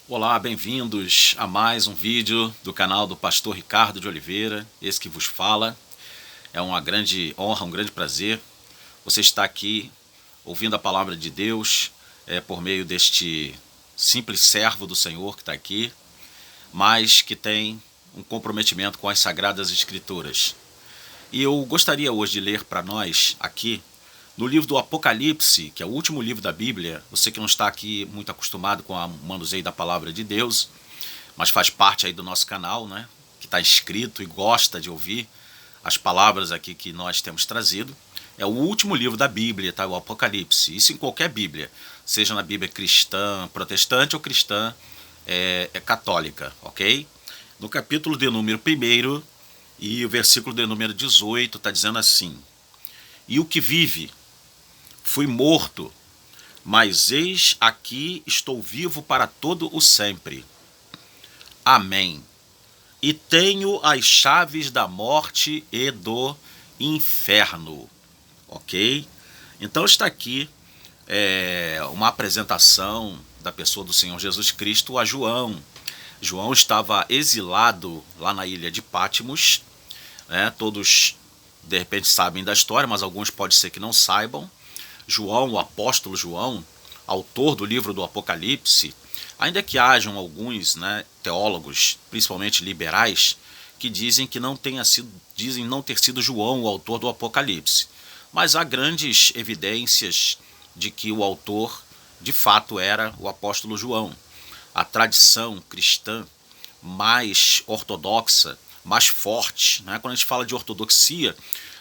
Olá, bem-vindos a mais um vídeo do canal do Pastor Ricardo de Oliveira, esse que vos fala. É uma grande honra, um grande prazer você estar aqui ouvindo a palavra de Deus por meio deste simples servo do Senhor que está aqui, mas que tem um comprometimento com as Sagradas Escrituras. E eu gostaria hoje de ler para nós aqui no livro do Apocalipse, que é o último livro da Bíblia. Você que não está aqui muito acostumado com o manuseio da palavra de Deus, mas faz parte aí do nosso canal, né? Que está inscrito e gosta de ouvir as palavras aqui que nós temos trazido. É o último livro da Bíblia, tá? O Apocalipse. Isso em qualquer Bíblia, seja na Bíblia cristã, protestante ou cristã católica, ok? No capítulo de número 1 e o versículo de número 18 está dizendo assim: E o que vive, fui morto, mas eis aqui estou vivo para todo o sempre. Amém. E tenho as chaves da morte e do inferno. Ok? Então está aqui uma apresentação da pessoa do Senhor Jesus Cristo a João. João estava exilado lá na ilha de Patmos. Todos de repente sabem da história, mas alguns pode ser que não saibam. João, o apóstolo João, autor do livro do Apocalipse, ainda que hajam alguns teólogos, principalmente liberais, que dizem que dizem não ter sido João o autor do Apocalipse. Mas há grandes evidências de que o autor, de fato, era o apóstolo João. A tradição cristã mais ortodoxa, mais forte, né? Quando a gente fala de ortodoxia,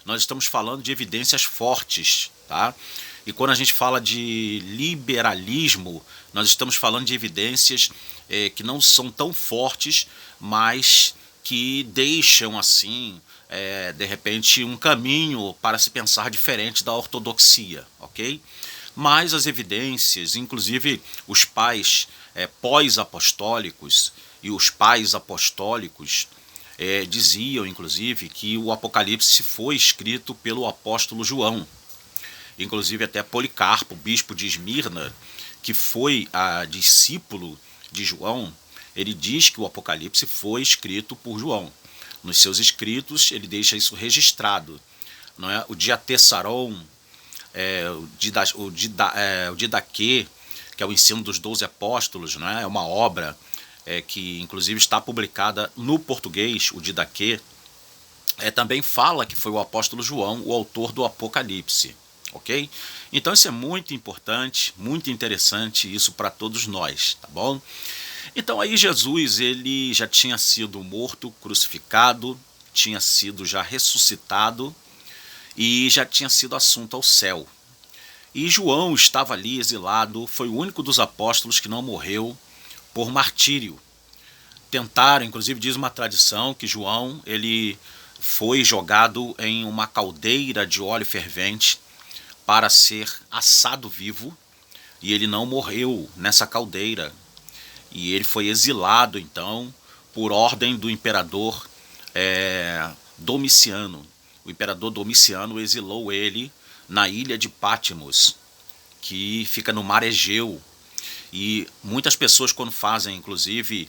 nós estamos falando de evidências fortes, tá? E quando a gente fala de liberalismo, nós estamos falando de evidências que não são tão fortes, mas que deixam assim, de repente, um caminho para se pensar diferente da ortodoxia, ok? Mas as evidências, inclusive os pais pós-apostólicos e os pais apostólicos, diziam, inclusive, que o Apocalipse foi escrito pelo apóstolo João. Inclusive até Policarpo, bispo de Esmirna, que foi discípulo de João, ele diz que o Apocalipse foi escrito por João. Nos seus escritos ele deixa isso registrado. Não é? O Diatessaron, o Didaquê, que é o ensino dos 12 apóstolos, não é? É uma obra que inclusive está publicada no português, o Didaquê, também fala que foi o apóstolo João o autor do Apocalipse. Ok? Então isso é muito importante, muito interessante isso para todos nós, tá bom? Então aí Jesus, ele já tinha sido morto, crucificado, tinha sido já ressuscitado e já tinha sido assunto ao céu. E João estava ali exilado, foi o único dos apóstolos que não morreu por martírio. Tentaram, inclusive diz uma tradição que João, ele foi jogado em uma caldeira de óleo fervente para ser assado vivo, e ele não morreu nessa caldeira. E ele foi exilado, então, por ordem do imperador Domiciano. O imperador Domiciano exilou ele na ilha de Patmos, que fica no mar Egeu. E muitas pessoas, quando fazem, inclusive,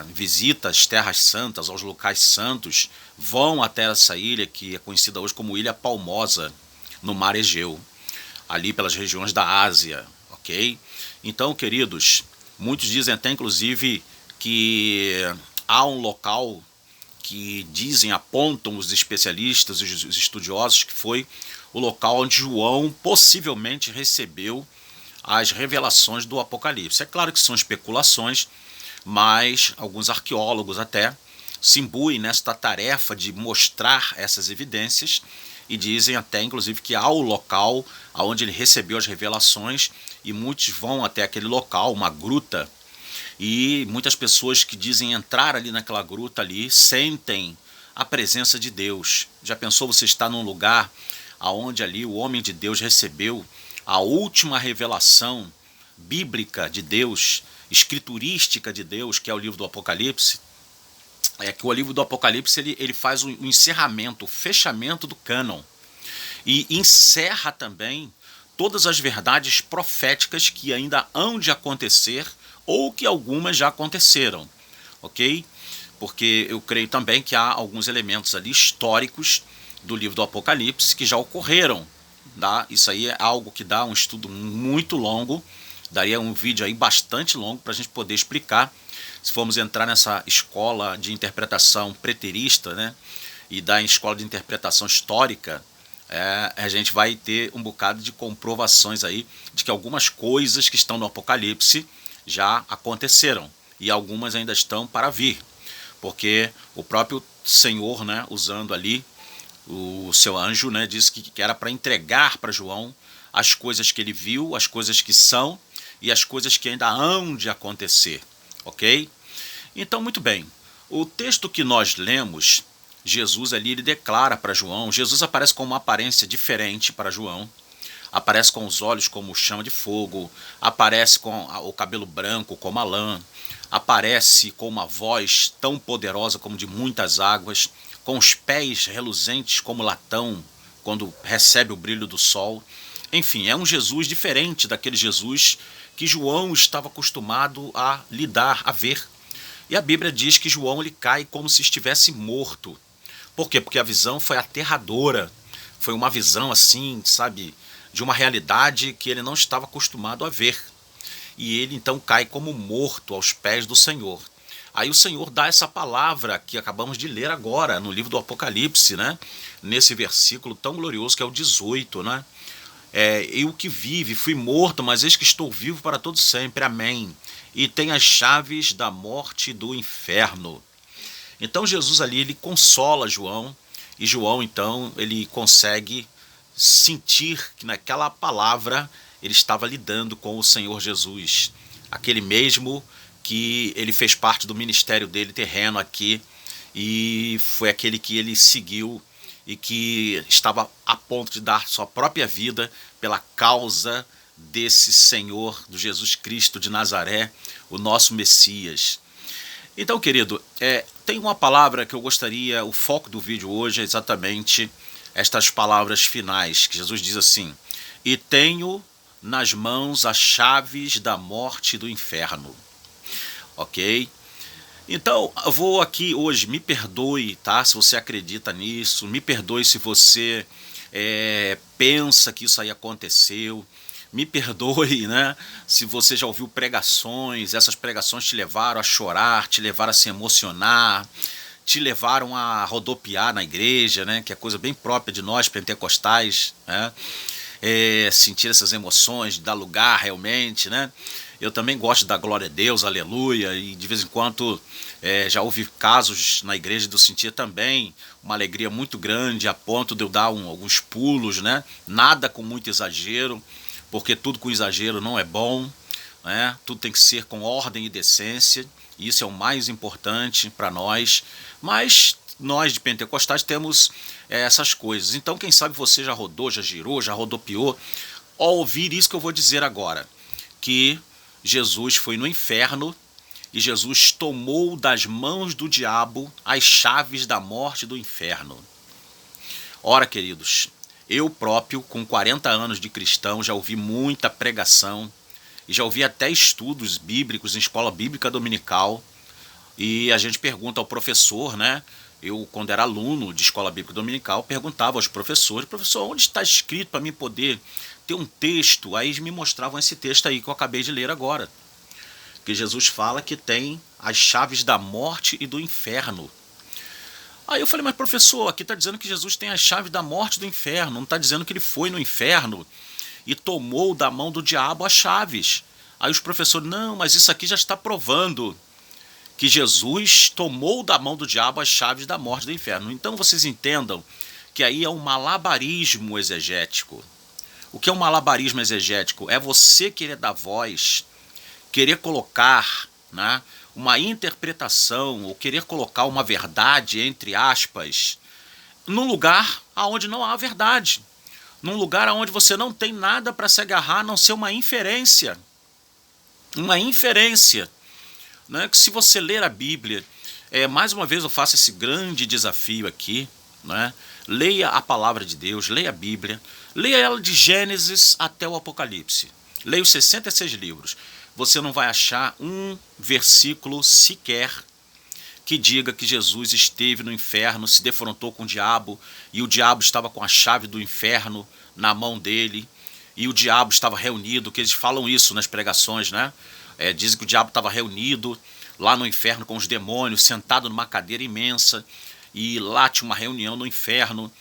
visitas, terras santas, aos locais santos, vão até essa ilha, que é conhecida hoje como Ilha Palmosa, no mar Egeu, ali pelas regiões da Ásia, ok? Então, queridos, muitos dizem até, inclusive, que há um local que dizem, apontam os especialistas, os estudiosos, que foi o local onde João possivelmente recebeu as revelações do Apocalipse. É claro que são especulações, mas alguns arqueólogos até se imbuem nesta tarefa de mostrar essas evidências e dizem até, inclusive, que há o local onde ele recebeu as revelações, e muitos vão até aquele local, uma gruta, e muitas pessoas que dizem entrar ali naquela gruta ali sentem a presença de Deus. Já pensou você estar num lugar onde ali o homem de Deus recebeu a última revelação bíblica de Deus, escriturística de Deus, que é o livro do Apocalipse? Que o livro do Apocalipse ele faz o encerramento, o fechamento do cânon, e encerra também todas as verdades proféticas que ainda hão de acontecer ou que algumas já aconteceram, ok? Porque eu creio também que há alguns elementos ali históricos do livro do Apocalipse que já ocorreram. Tá? Isso aí é algo que dá um estudo muito longo, daria um vídeo aí bastante longo para a gente poder explicar. Se formos entrar nessa escola de interpretação preterista, né, e da escola de interpretação histórica, a gente vai ter um bocado de comprovações aí de que algumas coisas que estão no Apocalipse já aconteceram e algumas ainda estão para vir, porque o próprio Senhor, né, usando ali o seu anjo, né, disse que era para entregar para João as coisas que ele viu, as coisas que são e as coisas que ainda hão de acontecer, ok? Então, muito bem, o texto que nós lemos, Jesus ali, ele declara para João, Jesus aparece com uma aparência diferente para João, aparece com os olhos como chama de fogo, aparece com o cabelo branco como a lã, aparece com uma voz tão poderosa como de muitas águas, com os pés reluzentes como latão, quando recebe o brilho do sol. Enfim, é um Jesus diferente daquele Jesus que João estava acostumado a lidar, a ver. E a Bíblia diz que João ele cai como se estivesse morto. Por quê? Porque a visão foi aterradora. Foi uma visão assim, sabe, de uma realidade que ele não estava acostumado a ver. E ele então cai como morto aos pés do Senhor. Aí o Senhor dá essa palavra que acabamos de ler agora no livro do Apocalipse, né? Nesse versículo tão glorioso que é o 18, né? Eu que vive, fui morto, mas eis que estou vivo para todo sempre, amém. E tem as chaves da morte e do inferno. Então Jesus ali, ele consola João, e João então, ele consegue sentir que naquela palavra ele estava lidando com o Senhor Jesus, aquele mesmo que ele fez parte do ministério dele terreno aqui, e foi aquele que ele seguiu e que estava a ponto de dar sua própria vida pela causa desse Senhor, do Jesus Cristo de Nazaré, o nosso Messias. Então, querido, tem uma palavra que eu gostaria, o foco do vídeo hoje é exatamente estas palavras finais, que Jesus diz assim: e tenho nas mãos as chaves da morte e do inferno. Ok? Então, eu vou aqui hoje, me perdoe, tá? Se você acredita nisso, me perdoe se você pensa que isso aí aconteceu, me perdoe, né? Se você já ouviu pregações, essas pregações te levaram a chorar, te levaram a se emocionar, te levaram a rodopiar na igreja, né? Que é coisa bem própria de nós pentecostais, né? Sentir essas emoções, dar lugar realmente, né? Eu também gosto da glória a Deus, aleluia, e de vez em quando já houve casos na igreja de eu sentir também uma alegria muito grande, a ponto de eu dar alguns pulos, né? Nada com muito exagero, porque tudo com exagero não é bom, né? Tudo tem que ser com ordem e decência, e isso é o mais importante para nós, mas nós de pentecostais temos essas coisas. Então, quem sabe você já rodou, já girou, já rodopiou, ao ouvir isso que eu vou dizer agora, que Jesus foi no inferno e Jesus tomou das mãos do diabo as chaves da morte e do inferno. Ora, queridos, eu próprio, com 40 anos de cristão, já ouvi muita pregação e já ouvi até estudos bíblicos em escola bíblica dominical, e a gente pergunta ao professor, né? Eu, quando era aluno de escola bíblica dominical, perguntava aos professores: professor, onde está escrito para mim poder ter um texto? Aí eles me mostravam esse texto aí que eu acabei de ler agora, que Jesus fala que tem as chaves da morte e do inferno. Aí eu falei: mas professor, aqui está dizendo que Jesus tem as chaves da morte e do inferno, não está dizendo que ele foi no inferno e tomou da mão do diabo as chaves. Aí os professores: não, mas isso aqui já está provando que Jesus tomou da mão do diabo as chaves da morte e do inferno. Então vocês entendam que aí é um malabarismo exegético. O que é um malabarismo exegético? É você querer dar voz, querer colocar, né, uma interpretação, ou querer colocar uma verdade, entre aspas, num lugar onde não há verdade. Num lugar onde você não tem nada para se agarrar, a não ser uma inferência. Uma inferência. Né, que se você ler a Bíblia, mais uma vez eu faço esse grande desafio aqui, né, leia a palavra de Deus, leia a Bíblia, leia ela de Gênesis até o Apocalipse. Leia os 66 livros. Você não vai achar um versículo sequer que diga que Jesus esteve no inferno, se defrontou com o diabo, e o diabo estava com a chave do inferno na mão dele, e o diabo estava reunido, que eles falam isso nas pregações, né? Dizem que o diabo estava reunido lá no inferno com os demônios, sentado numa cadeira imensa, e lá tinha uma reunião no inferno.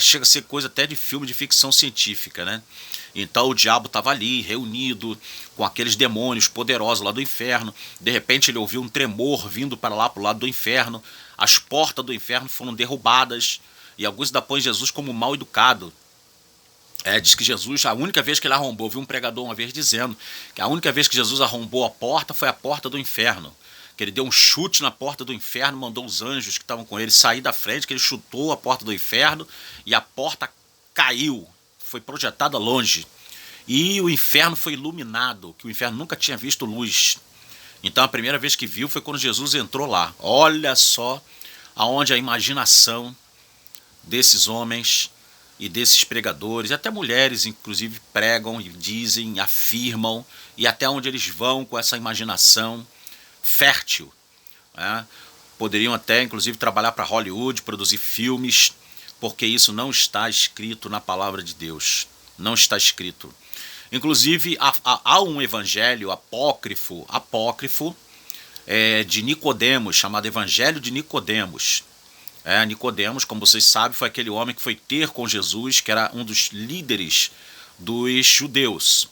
Chega a ser coisa até de filme de ficção científica, né? Então o diabo estava ali, reunido com aqueles demônios poderosos lá do inferno. De repente ele ouviu um tremor vindo para lá, para o lado do inferno. As portas do inferno foram derrubadas, e alguns ainda põem Jesus como mal educado. Diz que Jesus, a única vez que ele arrombou, vi um pregador uma vez dizendo que a única vez que Jesus arrombou a porta foi a porta do inferno. Que ele deu um chute na porta do inferno, mandou os anjos que estavam com ele sair da frente, que ele chutou a porta do inferno e a porta caiu, foi projetada longe. E o inferno foi iluminado, que o inferno nunca tinha visto luz. Então a primeira vez que viu foi quando Jesus entrou lá. Olha só aonde a imaginação desses homens e desses pregadores, e até mulheres inclusive pregam e dizem, afirmam, e até onde eles vão com essa imaginação fértil, né? Poderiam até inclusive trabalhar para Hollywood, produzir filmes, porque isso não está escrito na palavra de Deus, não está escrito. Inclusive há um evangelho apócrifo de Nicodemos, chamado Evangelho de Nicodemos. Nicodemos, como vocês sabem, foi aquele homem que foi ter com Jesus, que era um dos líderes dos judeus.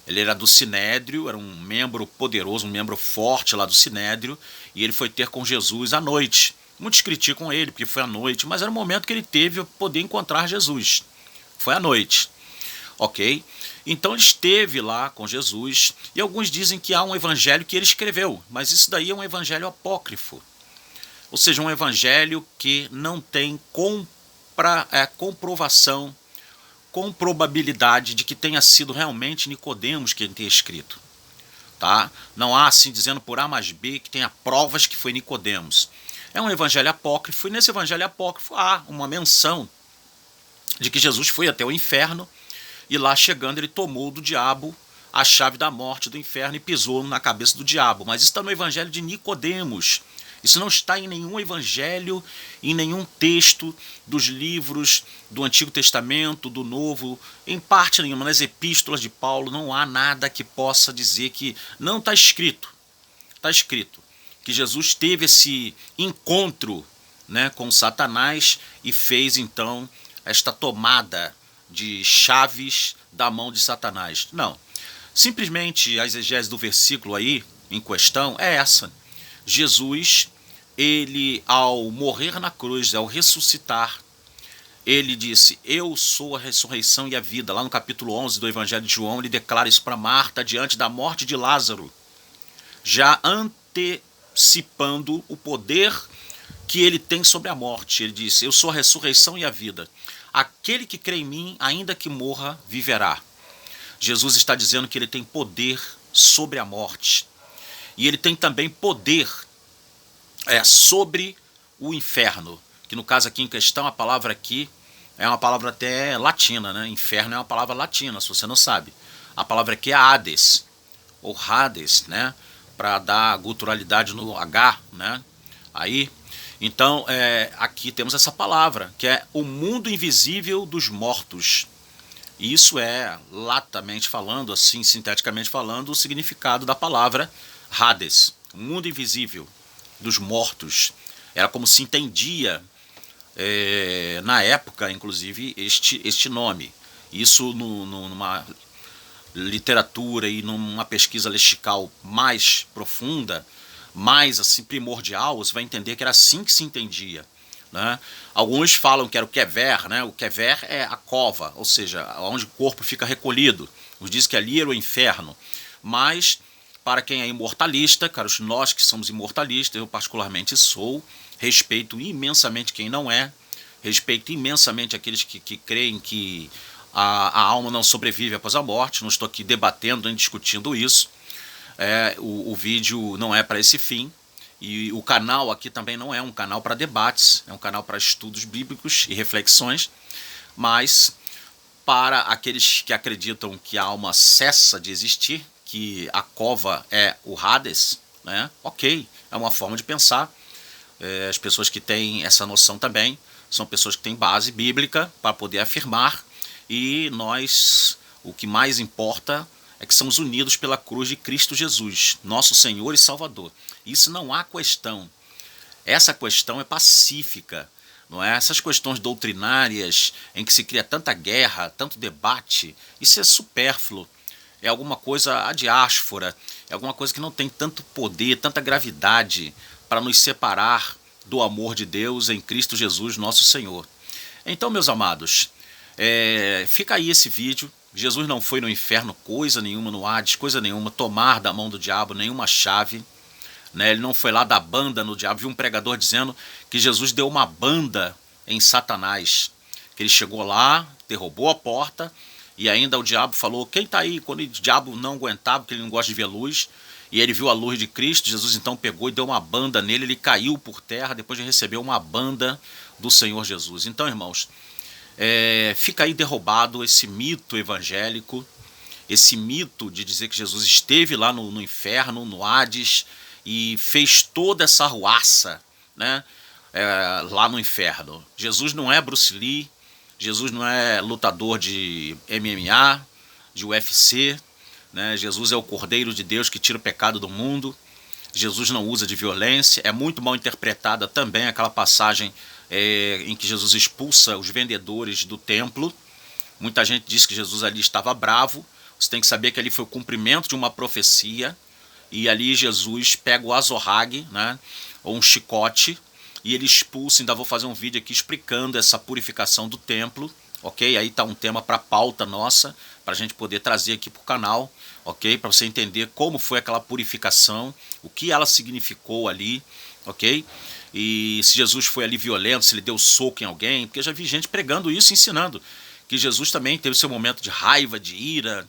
Ele era do Sinédrio, era um membro poderoso, um membro forte lá do Sinédrio, e ele foi ter com Jesus à noite. Muitos criticam ele, porque foi à noite, mas era o momento que ele teve para poder encontrar Jesus. Foi à noite, ok? Então ele esteve lá com Jesus, e alguns dizem que há um evangelho que ele escreveu, mas isso daí é um evangelho apócrifo. Ou seja, um evangelho que não tem comprovação, com probabilidade de que tenha sido realmente Nicodemos quem tenha escrito. Tá? Não há assim dizendo por A mais B que tenha provas que foi Nicodemos. É um evangelho apócrifo, e nesse evangelho apócrifo há uma menção de que Jesus foi até o inferno, e lá chegando ele tomou do diabo a chave da morte do inferno e pisou na cabeça do diabo. Mas isso está no evangelho de Nicodemos. Isso não está em nenhum evangelho, em nenhum texto dos livros do Antigo Testamento, do Novo, em parte nenhuma. Nas epístolas de Paulo não há nada que possa dizer que não está escrito. Está escrito que Jesus teve esse encontro, né, com Satanás e fez então esta tomada de chaves da mão de Satanás. Não. Simplesmente a exegese do versículo aí em questão é essa. Jesus, ele ao morrer na cruz, ao ressuscitar, ele disse, eu sou a ressurreição e a vida. Lá no capítulo 11 do Evangelho de João, ele declara isso para Marta diante da morte de Lázaro, já antecipando o poder que ele tem sobre a morte. Ele disse, eu sou a ressurreição e a vida. Aquele que crê em mim, ainda que morra, viverá. Jesus está dizendo que ele tem poder sobre a morte. E ele tem também poder sobre o inferno, que no caso aqui em questão, a palavra aqui é uma palavra até latina, né? Inferno é uma palavra latina, se você não sabe. A palavra aqui é Hades, ou Hades, né? Para dar guturalidade no H, né? Aí, então, aqui temos essa palavra, que é o mundo invisível dos mortos. E isso é, latamente falando, assim, sinteticamente falando, o significado da palavra Hades, o mundo invisível dos mortos. Era como se entendia, na época, inclusive, este nome. Isso numa literatura e numa pesquisa lexical mais profunda, mais assim, primordial, você vai entender que era assim que se entendia. Né? Alguns falam que era o kever, né? O kever é a cova, ou seja, onde o corpo fica recolhido. Uns dizem que ali era o inferno. Mas, para quem é imortalista, caros, nós que somos imortalistas, eu particularmente sou, respeito imensamente quem não é, respeito imensamente aqueles que creem que a alma não sobrevive após a morte. Não estou aqui debatendo nem discutindo isso. O vídeo não é para esse fim. E o canal aqui também não é um canal para debates, é um canal para estudos bíblicos e reflexões, mas para aqueles que acreditam que a alma cessa de existir, que a cova é o Hades, né? Ok, é uma forma de pensar. As pessoas que têm essa noção também são pessoas que têm base bíblica para poder afirmar, e nós, o que mais importa é que somos unidos pela cruz de Cristo Jesus, nosso Senhor e Salvador. Isso não há questão. Essa questão é pacífica, não é? Essas questões doutrinárias em que se cria tanta guerra, tanto debate, isso é supérfluo. É alguma coisa adiáspora, é alguma coisa que não tem tanto poder, tanta gravidade para nos separar do amor de Deus em Cristo Jesus, nosso Senhor. Então, meus amados, fica aí esse vídeo. Jesus não foi no inferno coisa nenhuma, no Hades coisa nenhuma, tomar da mão do diabo nenhuma chave, né? Ele não foi lá dar banda no diabo. Vi um pregador dizendo que Jesus deu uma banda em Satanás, que ele chegou lá, derrubou a porta, e ainda o diabo falou, quem está aí? Quando o diabo não aguentava, porque ele não gosta de ver luz, e ele viu a luz de Cristo, Jesus então pegou e deu uma banda nele, ele caiu por terra, depois de receber uma banda do Senhor Jesus. Então, irmãos, fica aí derrubado esse mito evangélico, esse mito de dizer que Jesus esteve lá no inferno, no Hades, e fez toda essa arruaça, né, lá no inferno. Jesus não é Bruce Lee, Jesus não é lutador de MMA, de UFC, né? Jesus é o Cordeiro de Deus que tira o pecado do mundo. Jesus não usa de violência. É muito mal interpretada também aquela passagem em que Jesus expulsa os vendedores do templo. Muita gente diz que Jesus ali estava bravo. Você tem que saber que ali foi o cumprimento de uma profecia, e ali Jesus pega o azorrague, né, ou um chicote, e ele expulsa. Ainda vou fazer um vídeo aqui explicando essa purificação do templo, ok? Aí está um tema para pauta nossa, para a gente poder trazer aqui para o canal, ok? Para você entender como foi aquela purificação, o que ela significou ali, ok? E se Jesus foi ali violento, se ele deu soco em alguém, porque eu já vi gente pregando isso, ensinando que Jesus também teve seu momento de raiva, de ira,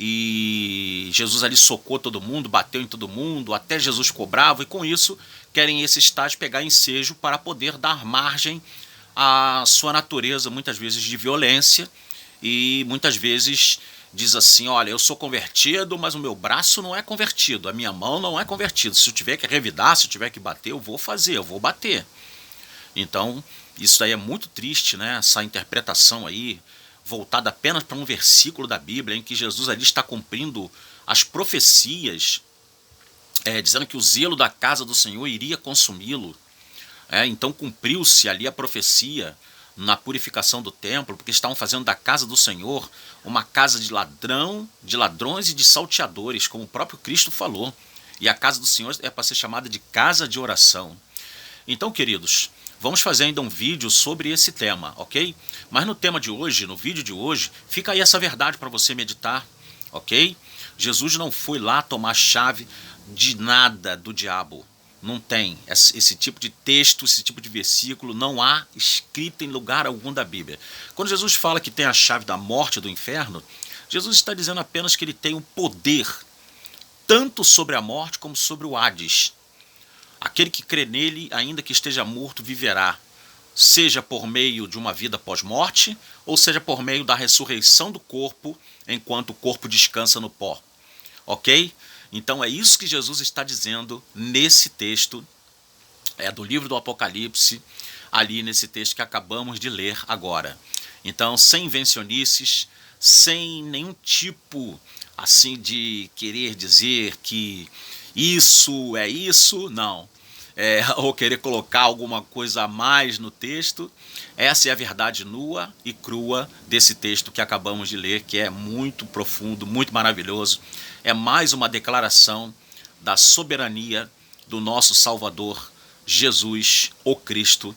e Jesus ali socou todo mundo, bateu em todo mundo, até Jesus ficou bravo, e com isso querem esses tais pegar ensejo para poder dar margem à sua natureza, muitas vezes de violência, e muitas vezes diz assim, olha, eu sou convertido, mas o meu braço não é convertido, a minha mão não é convertida, se eu tiver que revidar, se eu tiver que bater, eu vou fazer, eu vou bater. Então, isso aí é muito triste, né? Essa interpretação aí, voltada apenas para um versículo da Bíblia, em que Jesus ali está cumprindo as profecias, dizendo que o zelo da casa do Senhor iria consumi-lo. Então cumpriu-se ali a profecia na purificação do templo, porque estavam fazendo da casa do Senhor uma casa de ladrões e de salteadores, como o próprio Cristo falou. E a casa do Senhor é para ser chamada de casa de oração. Então, queridos, vamos fazer ainda um vídeo sobre esse tema, ok? Mas no tema de hoje, no vídeo de hoje, fica aí essa verdade para você meditar, ok? Jesus não foi lá tomar chave de nada do diabo. Não tem esse tipo de texto, esse tipo de versículo, não há escrito em lugar algum da Bíblia. Quando Jesus fala que tem a chave da morte e do inferno, Jesus está dizendo apenas que ele tem o poder, tanto sobre a morte como sobre o Hades. Aquele que crê nele, ainda que esteja morto, viverá, seja por meio de uma vida pós-morte, ou seja por meio da ressurreição do corpo, enquanto o corpo descansa no pó. Ok? Então é isso que Jesus está dizendo nesse texto, do livro do Apocalipse, ali nesse texto que acabamos de ler agora. Então, sem invencionices, sem nenhum tipo assim de querer dizer que isso é isso, não. Ou querer colocar alguma coisa a mais no texto. Essa é a verdade nua e crua desse texto que acabamos de ler, que é muito profundo, muito maravilhoso. É mais uma declaração da soberania do nosso Salvador, Jesus, o Cristo,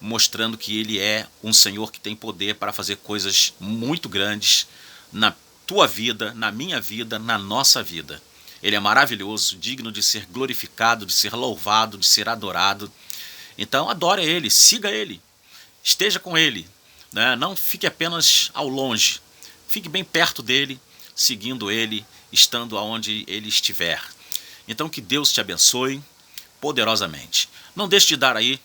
mostrando que ele é um Senhor que tem poder para fazer coisas muito grandes na tua vida, na minha vida, na nossa vida. Ele é maravilhoso, digno de ser glorificado, de ser louvado, de ser adorado. Então adore ele, siga ele, esteja com ele, né? Não fique apenas ao longe, fique bem perto dele, seguindo ele, estando aonde ele estiver. Então que Deus te abençoe poderosamente. Não deixe de dar aí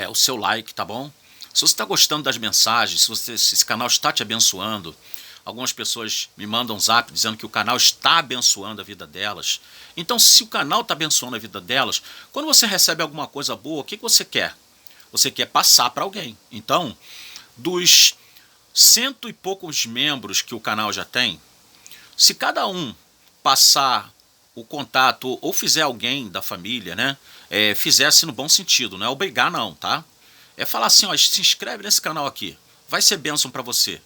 o seu like, tá bom? Se você está gostando das mensagens, se esse canal está te abençoando, algumas pessoas me mandam um zap dizendo que o canal está abençoando a vida delas. Então, se o canal está abençoando a vida delas, quando você recebe alguma coisa boa, o que você quer? Você quer passar para alguém. Então, dos 100 e poucos membros que o canal já tem, se cada um passar o contato ou fizer alguém da família, né, fizesse no bom sentido, não é obrigar não, tá? É falar assim, ó, se inscreve nesse canal aqui, vai ser bênção para você.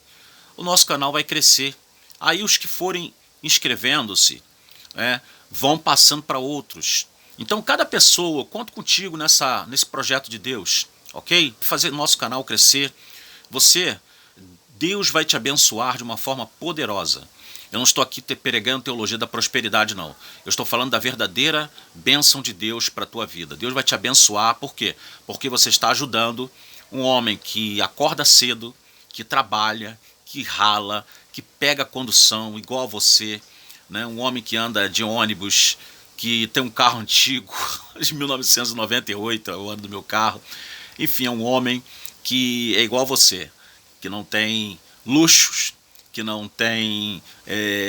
O nosso canal vai crescer. Aí os que forem inscrevendo-se, vão passando para outros. Então cada pessoa, eu conto contigo nesse projeto de Deus, ok? Fazer nosso canal crescer. Deus vai te abençoar de uma forma poderosa. Eu não estou aqui pregando teologia da prosperidade, não. Eu estou falando da verdadeira bênção de Deus para a tua vida. Deus vai te abençoar, por quê? Porque você está ajudando um homem que acorda cedo, que trabalha, que rala, que pega condução igual a você, né? Um homem que anda de ônibus, que tem um carro antigo, de 1998, é o ano do meu carro. Enfim, é um homem que é igual a você, que não tem luxos, que não tem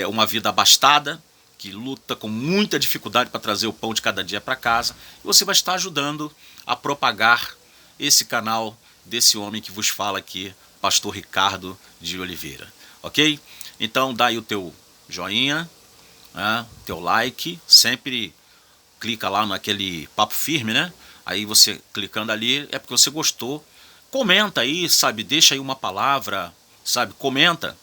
uma vida abastada, que luta com muita dificuldade para trazer o pão de cada dia para casa, e você vai estar ajudando a propagar esse canal desse homem que vos fala aqui, Pastor Ricardo de Oliveira, ok? Então dá aí o teu joinha, né, teu like, sempre clica lá naquele papo firme, né? Aí você clicando ali é porque você gostou, comenta aí, sabe, deixa aí uma palavra, sabe, comenta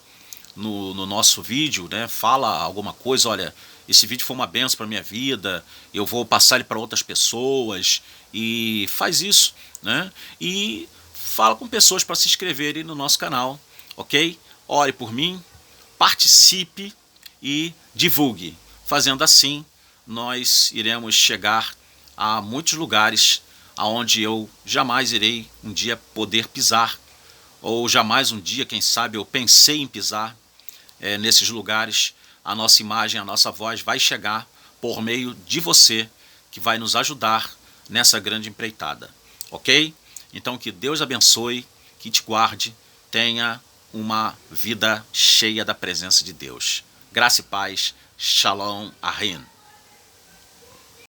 no nosso vídeo, né? Fala alguma coisa, olha, esse vídeo foi uma benção para minha vida, eu vou passar ele para outras pessoas, e faz isso, né? E fala com pessoas para se inscreverem no nosso canal, ok? Ore por mim, participe e divulgue. Fazendo assim, nós iremos chegar a muitos lugares aonde eu jamais irei um dia poder pisar, ou jamais um dia, quem sabe, eu pensei em pisar nesses lugares. A nossa imagem, a nossa voz vai chegar por meio de você, que vai nos ajudar nessa grande empreitada, ok? Então que Deus abençoe, que te guarde, tenha uma vida cheia da presença de Deus. Graça e paz, Shalom Ahim.